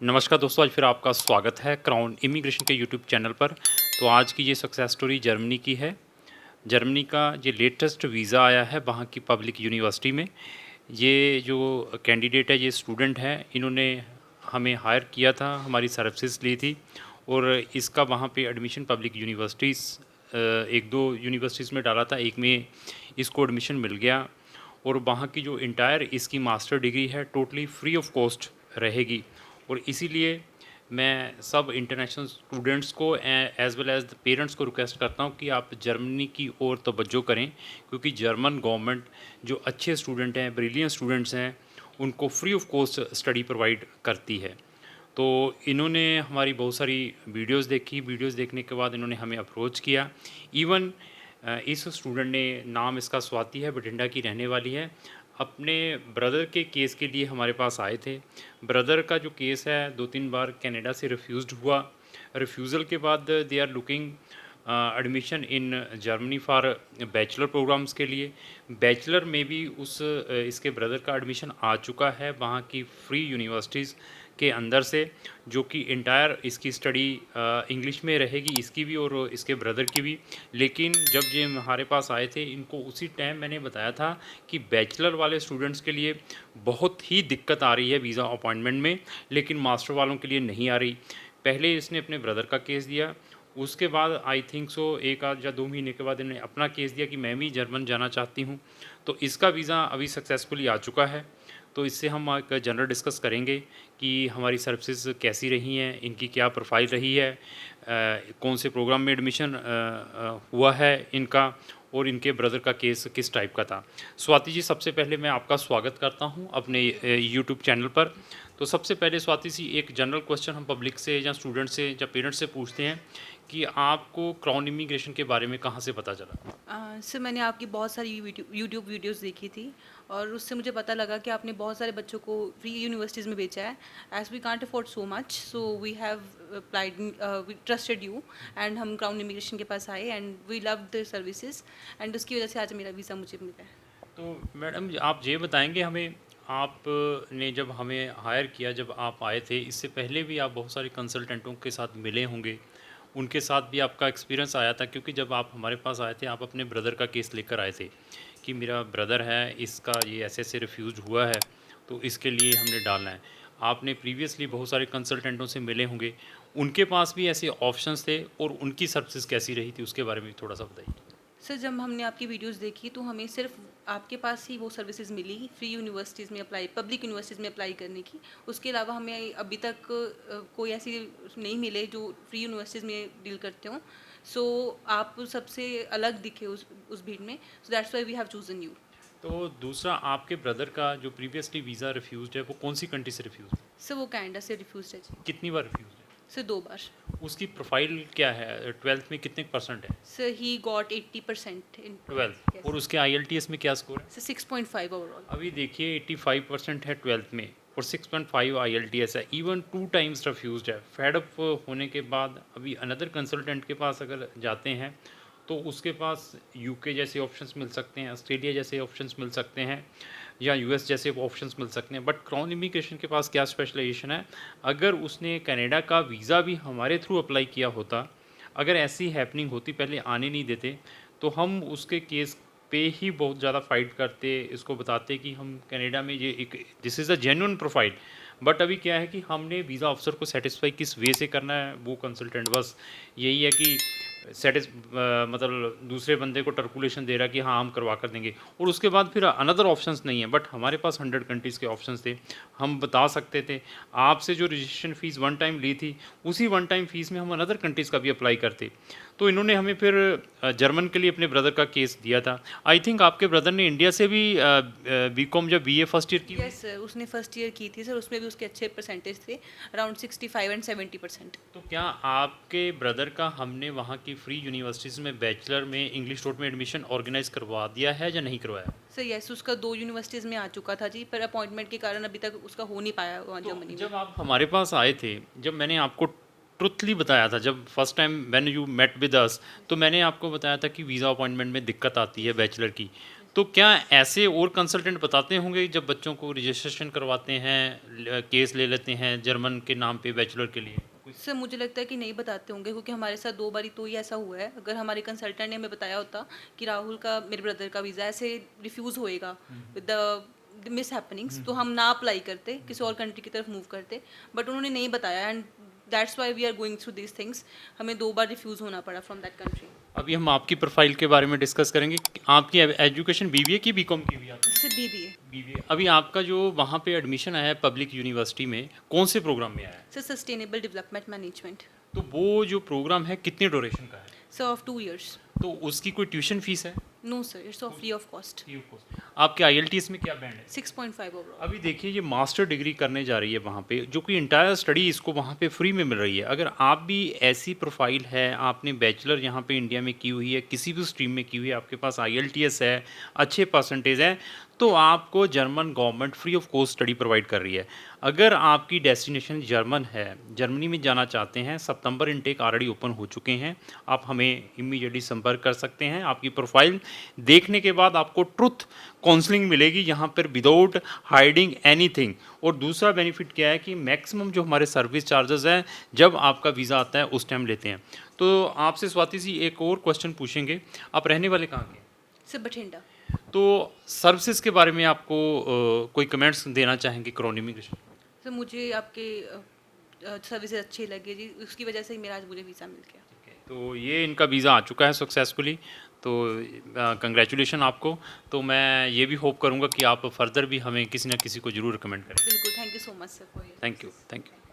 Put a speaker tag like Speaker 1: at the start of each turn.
Speaker 1: नमस्कार दोस्तों, आज फिर आपका स्वागत है क्राउन इमिग्रेशन के यूट्यूब चैनल पर। तो आज की ये सक्सेस स्टोरी जर्मनी की है। जर्मनी का ये लेटेस्ट वीज़ा आया है वहाँ की पब्लिक यूनिवर्सिटी में। ये जो कैंडिडेट है, ये स्टूडेंट है, इन्होंने हमें हायर किया था, हमारी सर्विसेज ली थी और इसका वहाँ पे एडमिशन पब्लिक यूनिवर्सिटीज़ एक दो यूनिवर्सिटीज़ में डाला था, एक में इसको एडमिशन मिल गया और वहाँ की जो इंटायर इसकी मास्टर डिग्री है टोटली फ्री ऑफ कॉस्ट रहेगी। और इसीलिए मैं सब इंटरनेशनल स्टूडेंट्स को as well as the parents को रिक्वेस्ट करता हूँ कि आप जर्मनी की ओर तवज्जो करें, क्योंकि जर्मन गवर्नमेंट जो अच्छे स्टूडेंट हैं, ब्रिलियंट स्टूडेंट्स हैं, उनको free of cost study provide करती है। तो इन्होंने हमारी बहुत सारी वीडियोस देखी, वीडियोस देखने के बाद इन्होंने हमें अप्रोच किया। इवन इस स्टूडेंट ने, नाम इसका स्वाति है, बठिंडा की रहने वाली है, अपने ब्रदर के केस के लिए हमारे पास आए थे। ब्रदर का जो केस है 2-3 बार कनाडा से रिफ्यूज़्ड हुआ। रिफ्यूज़ल के बाद they are looking admission in Germany for bachelor programs के लिए। बैचलर में भी इसके ब्रदर का एडमिशन आ चुका है वहाँ की फ्री यूनिवर्सिटीज़ के अंदर से, जो कि इंटायर इसकी स्टडी इंग्लिश में रहेगी, इसकी भी और इसके ब्रदर की भी। लेकिन जब ये हमारे पास आए थे, इनको उसी टाइम मैंने बताया था कि बैचलर वाले स्टूडेंट्स के लिए बहुत ही दिक्कत आ रही है वीज़ा अपॉइंटमेंट में, लेकिन मास्टर वालों के लिए नहीं आ रही। पहले इसने अपने ब्रदर का केस दिया, उसके बाद आई थिंक सो 1 आध या 2 महीने के बाद इन्होंने अपना केस दिया कि मैं भी जर्मन जाना चाहती हूँ। तो इसका वीज़ा अभी सक्सेसफुली आ चुका है। तो इससे हम एक जनरल डिस्कस करेंगे कि हमारी सर्विसेज कैसी रही हैं, इनकी क्या प्रोफाइल रही है, कौन से प्रोग्राम में एडमिशन हुआ है इनका, और इनके ब्रदर का केस किस टाइप का था। स्वाति जी, सबसे पहले मैं आपका स्वागत करता हूं अपने यूट्यूब चैनल पर। तो सबसे पहले स्वाति जी, एक जनरल क्वेश्चन हम पब्लिक से या स्टूडेंट से या पेरेंट्स से पूछते हैं कि आपको क्राउन इमिग्रेशन के बारे में कहाँ से पता चला?
Speaker 2: सर मैंने आपकी बहुत सारी यूट्यूब वीडियोस देखी थी और उससे मुझे पता लगा कि आपने बहुत सारे बच्चों को फ्री यूनिवर्सिटीज़ में भेजा है। As we can't afford so much, so we have applied, we trusted you and हम क्राउन इमिग्रेशन के पास आए and we love the services and उसकी वजह से आज मेरा वीज़ा मुझे मिला है।
Speaker 1: तो मैडम, आप ये बताएंगे हमें, आपने जब हमें हायर किया, जब आप आए थे, इससे पहले भी आप बहुत सारे कंसल्टेंटों के साथ मिले होंगे, उनके साथ भी आपका एक्सपीरियंस आया था, क्योंकि जब आप हमारे पास आए थे आप अपने ब्रदर का केस लेकर आए थे कि मेरा ब्रदर है, इसका ये ऐसे रिफ्यूज़ हुआ है, तो इसके लिए हमने डालना है। आपने प्रीवियसली बहुत सारे कंसल्टेंटों से मिले होंगे, उनके पास भी ऐसे ऑप्शंस थे और उनकी सर्विसेज कैसी रही थी, उसके बारे में थोड़ा सा बताइए।
Speaker 2: सर जब हमने आपकी वीडियोस देखी तो हमें सिर्फ आपके पास ही वो सर्विसेज मिली फ्री यूनिवर्सिटीज़ में अप्लाई, पब्लिक यूनिवर्सिटीज़ में अप्लाई करने की। उसके अलावा हमें अभी तक कोई ऐसी नहीं मिले जो फ्री यूनिवर्सिटीज़ में डील करते हों। सो आप सबसे अलग दिखे उस भीड़ में, so that's why we have chosen you.
Speaker 1: तो दूसरा, आपके ब्रदर का जो प्रीवियसली वीज़ा रिफ्यूज़्ड है, वो कौन सी कंट्री से रिफ्यूज़?
Speaker 2: सर वो कनाडा से रिफ्यूज है जी।
Speaker 1: कितनी बार रिफ्यूज़ है?
Speaker 2: सर 2 बार।
Speaker 1: उसकी प्रोफाइल क्या है? 12th में कितने परसेंट है?
Speaker 2: Sir he got 80% in.
Speaker 1: 12th।
Speaker 2: Yes.
Speaker 1: और उसके आईएलटीएस में क्या स्कोर है?
Speaker 2: Sir 6.5 overall.
Speaker 1: अभी देखिए 85% है 12th में और 6.5 आईएलटीएस है, इवन 2 टाइम्स रिफ्यूज़्ड है। फेड अप होने के बाद अभी अनदर कंसल्टेंट के पास अगर जाते हैं तो उसके पास यूके जैसे ऑप्शंस मिल सकते हैं, ऑस्ट्रेलिया जैसे ऑप्शंस मिल सकते हैं या यूएस जैसे ऑप्शंस मिल सकते हैं। बट क्राउन इमिग्रेशन के पास क्या स्पेशलाइजेशन है, अगर उसने कनाडा का वीज़ा भी हमारे थ्रू अप्लाई किया होता, अगर ऐसी हैपनिंग होती, पहले आने नहीं देते, तो हम उसके केस पे ही बहुत ज़्यादा फाइट करते, इसको बताते कि हम कनाडा में ये एक this is a genuine profile. But अभी क्या है कि हमने वीज़ा ऑफिसर को सेटिस्फाई किस वे से करना है, वो कंसल्टेंट बस यही है कि मतलब दूसरे बंदे को टर्कुलेशन दे रहा है कि हाँ हम करवा कर देंगे, और उसके बाद फिर अनदर ऑप्शंस नहीं है। बट हमारे पास 100 कंट्रीज़ के ऑप्शंस थे, हम बता सकते थे। आपसे जो रजिस्ट्रेशन फ़ीस वन टाइम ली थी, उसी वन टाइम फ़ीस में हम अनदर कंट्रीज़ का भी अप्लाई करते। तो इन्होंने हमें फिर जर्मन के लिए अपने ब्रदर का केस दिया था। आई थिंक आपके ब्रदर ने इंडिया से भी बीकॉम या बीए फर्स्ट ईयर की हुई?
Speaker 2: यस सर, उसने फर्स्ट ईयर की थी सर, उसमें भी उसके अच्छे परसेंटेज थे, अराउंड 65 एंड 70%।
Speaker 1: तो क्या आपके ब्रदर का हमने वहाँ की फ्री यूनिवर्सिटीज़ में बैचलर में इंग्लिश स्टोर में एडमिशन ऑर्गेनाइज करवा दिया है या नहीं करवाया?
Speaker 2: सर यस, उसका 2 यूनिवर्सिटीज़ में आ चुका था जी, पर अपॉइंटमेंट के कारण अभी तक उसका हो नहीं पाया वहाँ
Speaker 1: तो
Speaker 2: जर्मनी में।
Speaker 1: जब आप हमारे पास आए थे, जब मैंने आपको ट्रुथली बताया था, जब first time when you met with us, तो मैंने आपको बताया था कि वीज़ा अपॉइंटमेंट में दिक्कत आती है बैचलर की। तो क्या ऐसे और कंसल्टेंट बताते होंगे जब बच्चों को रजिस्ट्रेशन करवाते हैं, केस ले लेते हैं जर्मन के नाम पे बैचलर के लिए?
Speaker 2: सर मुझे लगता है कि नहीं बताते होंगे, क्योंकि हमारे साथ 2 बारी तो ही ऐसा हुआ है। अगर हमारे कंसल्टेंट ने हमें बताया होता कि राहुल का, मेरे ब्रदर का वीज़ा ऐसे रिफ्यूज़ होएगा विद द मिस हैपनिंग्स, तो हम ना अप्लाई करते, किसी और कंट्री की तरफ मूव करते। बट उन्होंने नहीं बताया, and that's why we are going through these things. हमें 2 बार रिफ्यूज़ होना पड़ा फ्रॉम दैट कंट्री।
Speaker 1: अभी हम आपकी प्रोफाइल के बारे में डिस्कस करेंगे। आपकी एजुकेशन बीबीए की बीकॉम की हुई आपने?
Speaker 2: इससे बीबीए।
Speaker 1: बीबीए। अभी आपका जो वहाँ पे एडमिशन आया है पब्लिक यूनिवर्सिटी में, कौन से प्रोग्राम में आया है?
Speaker 2: Sir sustainable development management.
Speaker 1: तो वो जो प्रोग्राम है कितने ड्यूरेशन का है?
Speaker 2: Sir of 2 years.
Speaker 1: तो उसकी कोई ट्यूशन फीस है?
Speaker 2: No sir, it's of free of cost.
Speaker 1: आपके आईएलटीएस में क्या बैंड है?
Speaker 2: 6.5 ओवरऑल।
Speaker 1: अभी देखिए ये मास्टर डिग्री करने जा रही है वहाँ पे, जो कि इंटायर स्टडी इसको वहाँ पे फ्री में मिल रही है। अगर आप भी ऐसी प्रोफाइल है, आपने बैचलर यहाँ पे इंडिया में की हुई है, किसी भी स्ट्रीम में की हुई है, आपके पास आईएलटीएस है, अच्छे परसेंटेज है, तो आपको German government free of cost study provide कर रही है। अगर आपकी डेस्टिनेशन जर्मन है, जर्मनी में जाना चाहते हैं, सितंबर इनटेक ऑलरेडी ओपन हो चुके हैं, आप हमें इमीडिएटली संपर्क कर सकते हैं। आपकी प्रोफाइल देखने के बाद आपको ट्रुथ काउंसलिंग मिलेगी यहाँ पर विदाउट हाइडिंग एनीथिंग। और दूसरा बेनिफिट क्या है कि मैक्सिमम जो हमारे सर्विस चार्जेस हैं जब आपका वीज़ा आता है उस टाइम लेते हैं। तो आपसे स्वाति जी एक और क्वेश्चन पूछेंगे, आप रहने वाले कहाँ के?
Speaker 2: सर बठिंडा।
Speaker 1: तो सर्विसेज के बारे में आपको कोई कमेंट्स देना चाहेंगे क्राउन इमिग्रेशन?
Speaker 2: सर मुझे आपके सर्विसेज अच्छे लगे जी, उसकी वजह से ही मेरा आज मुझे वीज़ा मिल गया।
Speaker 1: तो ये इनका वीज़ा आ चुका है सक्सेसफुली, तो कंग्रेचुलेशन आपको। तो मैं ये भी होप करूँगा कि आप फर्दर भी हमें किसी ना किसी को ज़रूर रिकमेंड करें।
Speaker 2: बिल्कुल, thank you so much sir for your
Speaker 1: thank you, thank you.